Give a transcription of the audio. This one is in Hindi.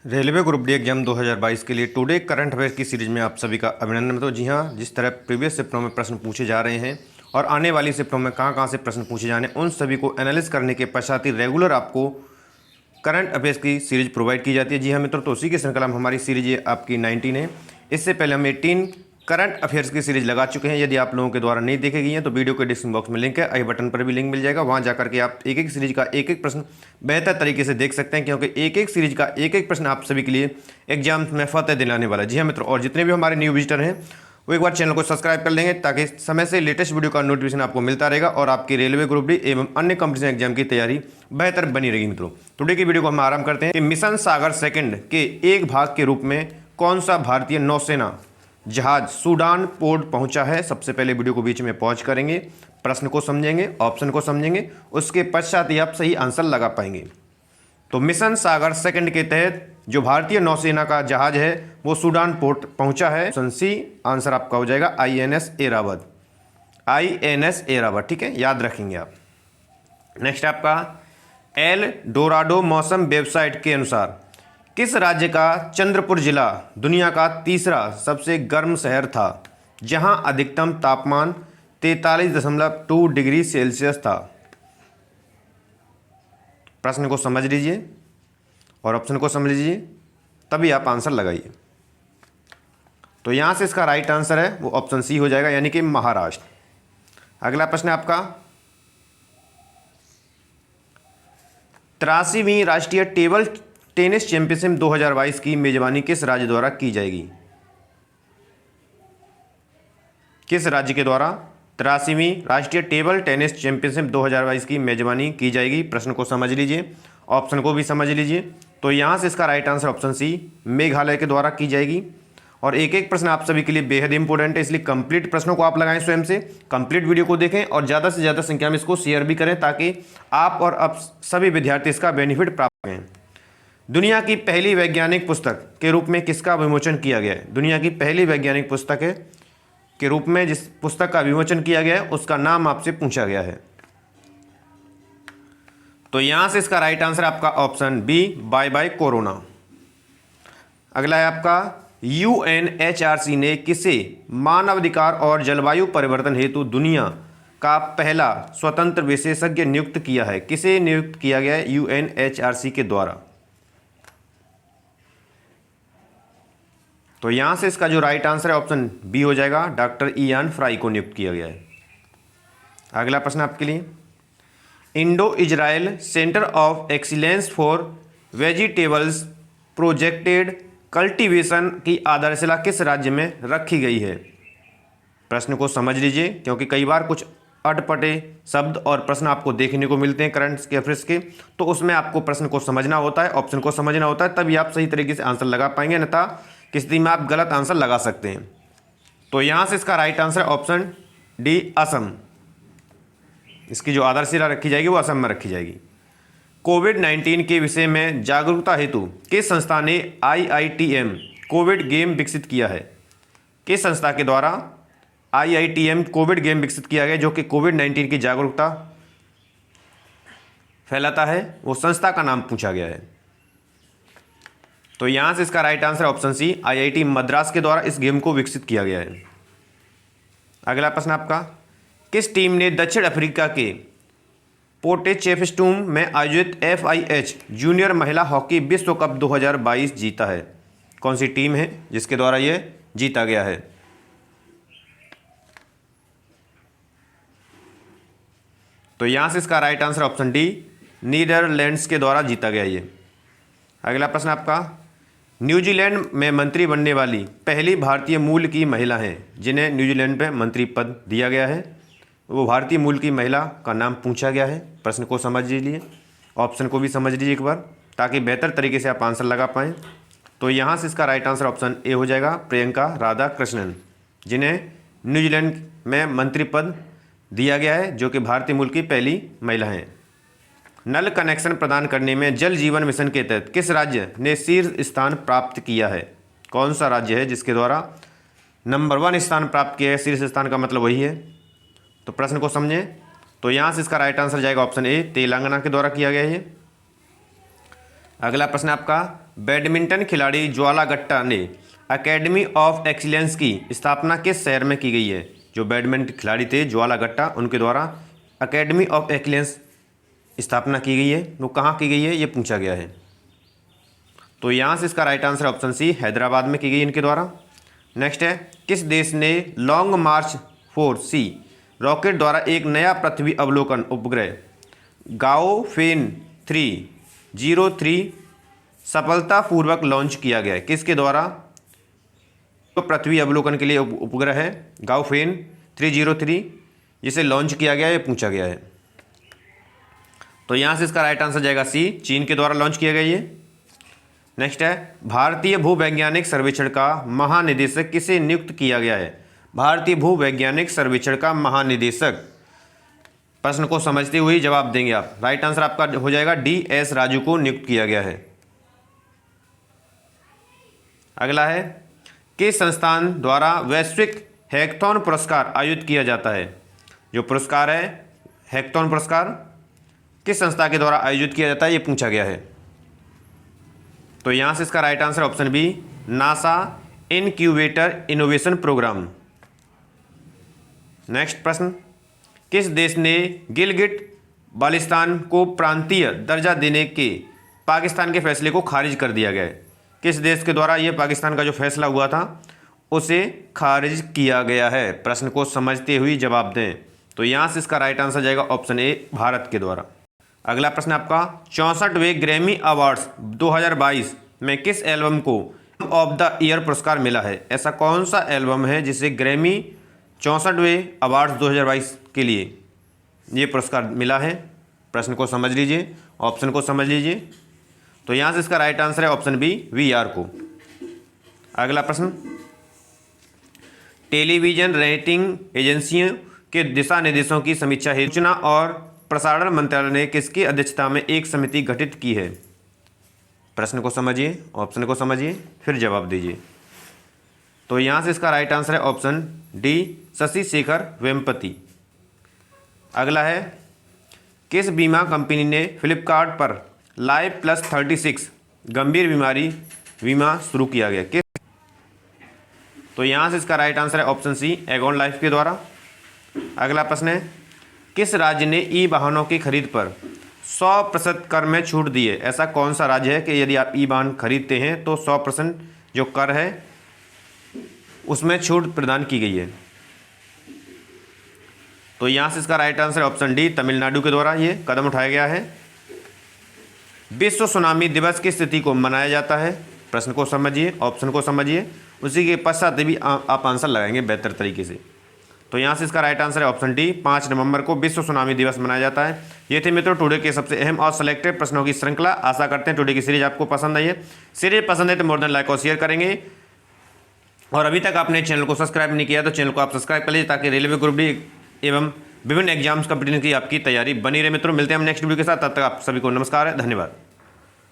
रेलवे ग्रुप डी एग्जाम 2022 के लिए टुडे करंट अफेयर की सीरीज में आप सभी का अभिनंदन। तो जी हाँ, जिस तरह प्रीवियस शिफ्टों में प्रश्न पूछे जा रहे हैं और आने वाली शिफ्टों में कहाँ से प्रश्न पूछे जाने, उन सभी को एनालिस करने के पश्चात ही रेगुलर आपको करंट अफेयर्स की सीरीज प्रोवाइड की जाती है। जी हाँ मित्रों, तो उसी के श्रृंखला में हमारी सीरीज ये आपकी 19 है। इससे पहले हम 18 करंट अफेयर्स की सीरीज लगा चुके हैं। यदि आप लोगों के द्वारा नहीं देखे गई हैं तो वीडियो के डिस्क्रिप्शन बॉक्स में लिंक है, आई बटन पर भी लिंक मिल जाएगा। वहाँ जाकर के आप एक एक सीरीज का एक एक प्रश्न बेहतर तरीके से देख सकते हैं, क्योंकि एक एक सीरीज का एक एक प्रश्न आप सभी के लिए एग्जाम में फतेह दिलाने वाला है। जी हाँ मित्रों, और जितने भी हमारे न्यू विजिटर हैं वो एक बार चैनल को सब्सक्राइब कर लेंगे ताकि समय से लेटेस्ट वीडियो का नोटिफिकेशन आपको मिलता रहेगा और आपकी रेलवे ग्रुप डी एवं अन्य कॉम्पिटिशन एग्जाम की तैयारी बेहतर बनी रहेगी। मित्रों, टुडे की वीडियो को हम आरंभ करते हैं कि मिशन सागर सेकंड के एक भाग के रूप में कौन सा भारतीय नौसेना जहाज सूडान पोर्ट पहुंचा है। सबसे पहले वीडियो को बीच में पॉज करेंगे, प्रश्न को समझेंगे, ऑप्शन को समझेंगे, उसके पश्चात ही आप सही आंसर लगा पाएंगे। तो मिशन सागर सेकंड के तहत जो भारतीय नौसेना का जहाज है वो सूडान पोर्ट पहुंचा है। ऑप्शन सी आंसर आपका हो जाएगा INS ऐरावत। INS ऐरावत, ठीक है, याद रखेंगे आप। नेक्स्ट आपका एल डोराडो मौसम वेबसाइट के अनुसार किस राज्य का चंद्रपुर जिला दुनिया का तीसरा सबसे गर्म शहर था, जहां अधिकतम तापमान 43.2 डिग्री सेल्सियस था। प्रश्न को समझ लीजिए और ऑप्शन को समझ लीजिए, तभी आप आंसर लगाइए। तो यहां से इसका राइट आंसर है वो ऑप्शन सी हो जाएगा, यानी कि महाराष्ट्र। अगला प्रश्न है आपका 83वीं राष्ट्रीय टेबल टेनिस चैंपियनशिप 2022 की मेजबानी किस राज्य द्वारा की जाएगी। किस राज्य के द्वारा 83वीं राष्ट्रीय टेबल टेनिस चैंपियनशिप 2022 की मेजबानी की जाएगी। प्रश्न को समझ लीजिए, ऑप्शन को भी समझ लीजिए। तो यहां से इसका right answer option C Meghalaya के द्वारा की जाएगी। और एक एक प्रश्न आप सभी के लिए बेहद इंपॉर्टेंट है, इसलिए कंप्लीट प्रश्नों को आप लगाएं, स्वयं से कंप्लीट वीडियो को देखें और ज़्यादा से ज़्यादा संख्या में इसको शेयर भी करें ताकि आप और अब सभी विद्यार्थी इसका बेनिफिट प्राप्त करें। दुनिया की पहली वैज्ञानिक पुस्तक के रूप में किसका विमोचन किया गया है। दुनिया की पहली वैज्ञानिक पुस्तक है के रूप में जिस पुस्तक का विमोचन किया गया है उसका नाम आपसे पूछा गया है। तो यहां से इसका राइट आंसर आपका option B bye bye corona. अगला है आपका UNHRC ने किसे मानवाधिकार और जलवायु परिवर्तन हेतु दुनिया का पहला स्वतंत्र विशेषज्ञ नियुक्त किया है। किसे नियुक्त किया गया है UNHRC के द्वारा। तो यहां से इसका जो राइट आंसर है ऑप्शन बी हो जाएगा, डॉक्टर इयान फ्राई को नियुक्त किया गया है। अगला प्रश्न आपके लिए Indo Israel centre of excellence for vegetables projected cultivation की आधारशिला किस राज्य में रखी गई है। प्रश्न को समझ लीजिए, क्योंकि कई बार कुछ अटपटे शब्द और प्रश्न आपको देखने को मिलते हैं करंट अफेयर्स के, तो उसमें आपको प्रश्न को समझना होता है, ऑप्शन को समझना होता है, तभी आप सही तरीके से आंसर लगा पाएंगे, अन्यथा किस स्थिति में आप गलत आंसर लगा सकते हैं। तो यहां से इसका right answer option D Assam. इसकी जो आधारशिला रखी जाएगी वो असम में रखी जाएगी। कोविड-19 के विषय में जागरूकता हेतु किस संस्था ने IITM कोविड गेम विकसित किया है। किस संस्था के द्वारा IITM कोविड गेम विकसित किया गया जो कि कोविड-19 की जागरूकता फैलाता है, वो संस्था का नाम पूछा गया है। तो यहां से इसका right answer option C IIT Madras के द्वारा इस गेम को विकसित किया गया है। अगला प्रश्न आपका किस टीम ने दक्षिण अफ्रीका के पोटेचेफस्टूम में आयोजित FIH जूनियर महिला हॉकी विश्व कप 2022 जीता है। कौन सी टीम है जिसके द्वारा यह जीता गया है। तो यहां से इसका right answer option D Netherlands के द्वारा जीता गया ये। अगला प्रश्न आपका न्यूजीलैंड में मंत्री बनने वाली पहली भारतीय मूल की महिला हैं जिन्हें न्यूजीलैंड में मंत्री पद दिया गया है, वो भारतीय मूल की महिला का नाम पूछा गया है। प्रश्न को समझ लीजिए, ऑप्शन को भी समझ लीजिए एक बार, ताकि बेहतर तरीके से आप आंसर लगा पाएँ। तो यहाँ से इसका राइट आंसर ऑप्शन ए हो जाएगा, प्रियंका राधा कृष्णन, जिन्हें न्यूजीलैंड में मंत्री पद दिया गया है, जो कि भारतीय मूल की पहली महिला हैं। नल कनेक्शन प्रदान करने में जल जीवन मिशन के तहत किस राज्य ने शीर्ष स्थान प्राप्त किया है। कौन सा राज्य है जिसके द्वारा नंबर 1 स्थान प्राप्त किया है। शीर्ष स्थान का मतलब वही है। तो प्रश्न को समझें, तो यहाँ से इसका राइट आंसर जाएगा ऑप्शन ए तेलंगाना के द्वारा किया गया है। अगला प्रश्न आपका बैडमिंटन खिलाड़ी ज्वाला गुट्टा ने एकेडमी ऑफ एक्सीलेंस की स्थापना किस शहर में की गई है? जो बैडमिंटन खिलाड़ी थे ज्वाला गुट्टा, उनके द्वारा एकेडमी ऑफ एक्सीलेंस स्थापना की गई है, वो कहाँ की गई है ये पूछा गया है। तो यहाँ से इसका right answer option C, Hyderabad में की गई इनके द्वारा। नेक्स्ट है, किस देश ने लॉन्ग मार्च 4C रॉकेट द्वारा एक नया पृथ्वी अवलोकन उपग्रह गाओफेन 303 सफलतापूर्वक लॉन्च किया गया है? किसके द्वारा? तो पृथ्वी अवलोकन के लिए उपग्रह है गाओफेन 303, जिसे लॉन्च किया गया है, ये पूछा गया है। तो यहाँ से इसका राइट आंसर जाएगा सी, चीन के द्वारा लॉन्च किया गया ये। नेक्स्ट है, भारतीय भूवैज्ञानिक सर्वेक्षण का महानिदेशक किसे नियुक्त किया गया है? भारतीय भूवैज्ञानिक सर्वेक्षण का महानिदेशक, प्रश्न को समझते हुए जवाब देंगे आप। राइट आंसर आपका हो जाएगा DS राजू को नियुक्त किया गया है। अगला है, किस संस्थान द्वारा वैश्विक हैकाथॉन पुरस्कार आयोजित किया जाता है? जो पुरस्कार है हैकाथॉन पुरस्कार किस संस्था के द्वारा आयोजित किया जाता है, ये पूछा गया है। तो यहाँ से इसका right answer option B, NASA incubator innovation program. Next प्रश्न, किस देश ने गिलगिट बाल्टिस्तान को प्रांतीय दर्जा देने के पाकिस्तान के फैसले को खारिज कर दिया गया है? किस देश के द्वारा ये पाकिस्तान का जो फैसला हुआ था उसे खारिज किया गया है? प्रश्न को समझते हुए जवाब दें। तो यहाँ से इसका राइट आंसर जाएगा ऑप्शन ए, भारत के द्वारा। अगला प्रश्न आपका, 64वें ग्रैमी अवार्ड्स 2022 में किस एल्बम को ऑफ द ईयर पुरस्कार मिला है? ऐसा कौन सा एल्बम है जिसे ग्रैमी 64वें अवार्ड्स 2022 के लिए ये पुरस्कार मिला है? प्रश्न को समझ लीजिए, ऑप्शन को समझ लीजिए। तो यहाँ से इसका राइट आंसर है ऑप्शन बी, VR को। अगला प्रश्न, टेलीविज़न रेटिंग एजेंसियों के दिशा निर्देशों की समीक्षा हेतु सूचना और प्रसारण मंत्रालय ने किसकी अध्यक्षता में एक समिति गठित की है? प्रश्न को समझिए, ऑप्शन को समझिए, फिर जवाब दीजिए। तो यहाँ से इसका राइट आंसर है ऑप्शन डी, शशि शेखर वेम्पति। अगला है, किस बीमा कंपनी ने फ्लिपकार्ट पर लाइफ +36 गंभीर बीमारी बीमा शुरू किया गया? किस? तो यहाँ से इसका राइट आंसर है ऑप्शन सी, एगॉन लाइफ के द्वारा। अगला प्रश्न है, किस राज्य ने ई वाहनों की खरीद पर 100% कर में छूट दी है? ऐसा कौन सा राज्य है कि यदि आप ई वाहन खरीदते हैं तो 100% जो कर है उसमें छूट प्रदान की गई है? तो यहाँ से इसका right answer option D, Tamil Nadu के द्वारा ये कदम उठाया गया है। विश्व सुनामी दिवस की तिथि को मनाया जाता है? प्रश्न को समझिए, ऑप्शन को समझिए, उसी के पश्चात भी आप आंसर लगाएंगे बेहतर तरीके से। तो यहाँ से इसका राइट आंसर है ऑप्शन डी, 5 नवंबर को विश्व सुनामी दिवस मनाया जाता है। ये थे मित्रों टुडे के सबसे अहम और सिलेक्टेड प्रश्नों की श्रृंखला। आशा करते हैं टुडे की सीरीज आपको पसंद आई है। सीरीज पसंद है तो मोर देन लाइक और शेयर करेंगे, और अभी तक आपने चैनल को सब्सक्राइब नहीं किया तो चैनल को आप सब्सक्राइब कर लीजिए, ताकि रेलवे ग्रुप डी एवं विभिन्न एग्जाम्स कंपटीशन की आपकी तैयारी बनी रहे। मित्रों मिलते हैं हम नेक्स्ट वीडियो के साथ, तब तक आप सभी को नमस्कार है, धन्यवाद।